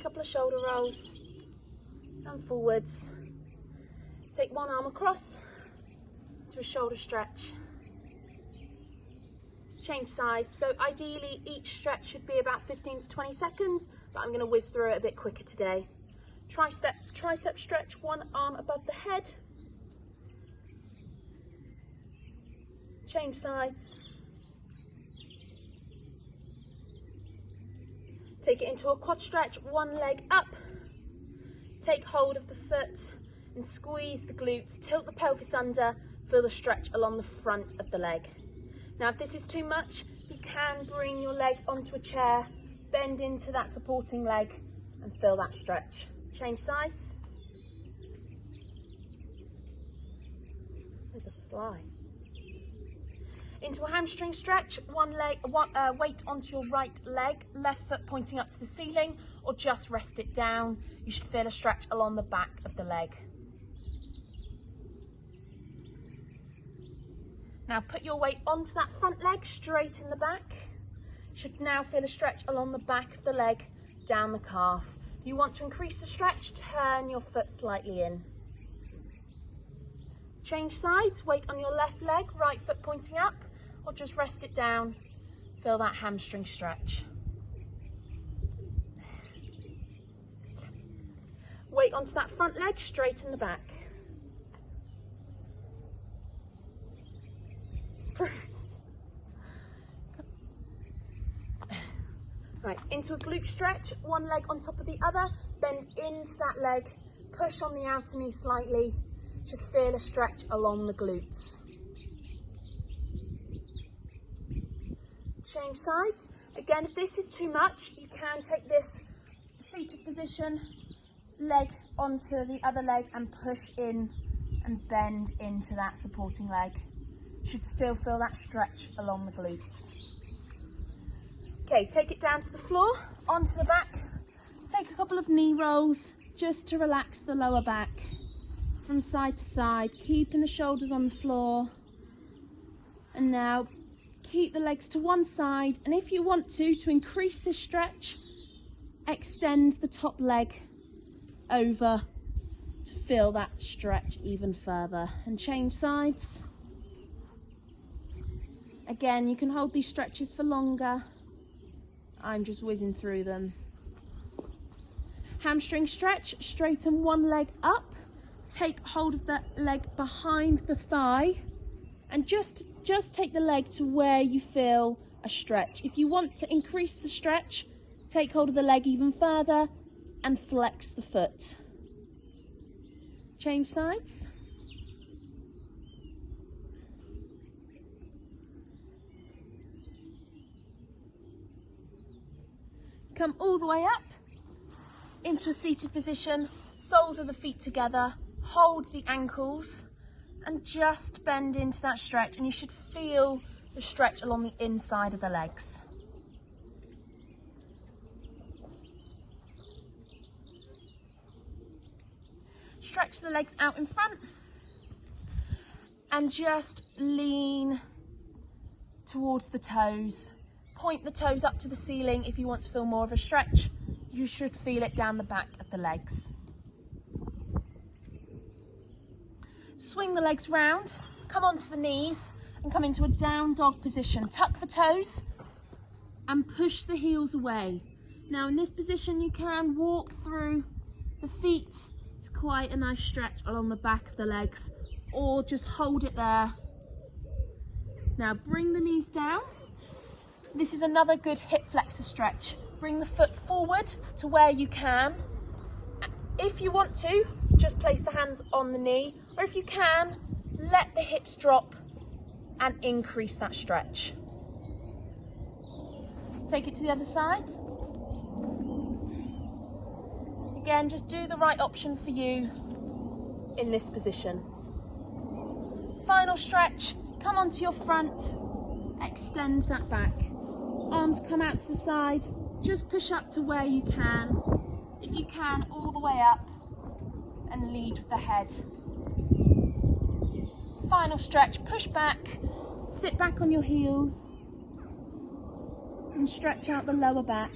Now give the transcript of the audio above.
Couple of shoulder rolls and forwards. Take one arm across to a shoulder stretch. Change sides. So ideally each stretch should be about 15 to 20 seconds, but I'm going to whiz through it a bit quicker today. Tricep stretch, one arm above the head. Change sides. Take it into a quad stretch, one leg up. Take hold of the foot and squeeze the glutes, tilt the pelvis under, feel the stretch along the front of the leg. Now if this is too much, you can bring your leg onto a chair, bend into that supporting leg and feel that stretch. Change sides. Those are flies. Into a hamstring stretch, weight onto your right leg, left foot pointing up to the ceiling, or just rest it down. You should feel a stretch along the back of the leg. Now put your weight onto that front leg, straight in the back. You should now feel a stretch along the back of the leg, down the calf. If you want to increase the stretch, turn your foot slightly in. Change sides, weight on your left leg, right foot pointing up, or just rest it down. Feel that hamstring stretch. Weight onto that front leg, straight in the back. Bruce. Right, into a glute stretch, one leg on top of the other, bend into that leg, push on the outer knee slightly. Should feel a stretch along the glutes. Change sides. Again, if this is too much, you can take this seated position, leg onto the other leg and push in and bend into that supporting leg. Should still feel that stretch along the glutes. Okay, take it down to the floor, onto the back. Take a couple of knee rolls just to relax the lower back. From side to side, keeping the shoulders on the floor. And now keep the legs to one side, and if you want to increase this stretch, extend the top leg over to feel that stretch even further, and change sides. Again, you can hold these stretches for longer. I'm just whizzing through them. Hamstring stretch, straighten one leg up. Take hold of the leg behind the thigh and just take the leg to where you feel a stretch. If you want to increase the stretch, take hold of the leg even further and flex the foot. Change sides. Come all the way up into a seated position, soles of the feet together. Hold the ankles and just bend into that stretch, and you should feel the stretch along the inside of the legs. Stretch the legs out in front and just lean towards the toes. Point the toes up to the ceiling if you want to feel more of a stretch. You should feel it down the back of the legs. Swing the legs round, come onto the knees and come into a down dog position. Tuck the toes and push the heels away. Now in this position you can walk through the feet. It's quite a nice stretch along the back of the legs, or just hold it there. Now bring the knees down. This is another good hip flexor stretch. Bring the foot forward to where you can. If you want to, just place the hands on the knee, or if you can, let the hips drop and increase that stretch. Take it to the other side. Again, just do the right option for you in this position. Final stretch, come onto your front, extend that back. Arms come out to the side, just push up to where you can. If you can, all the way up, and lead with the head. Final stretch, push back, sit back on your heels, and stretch out the lower back.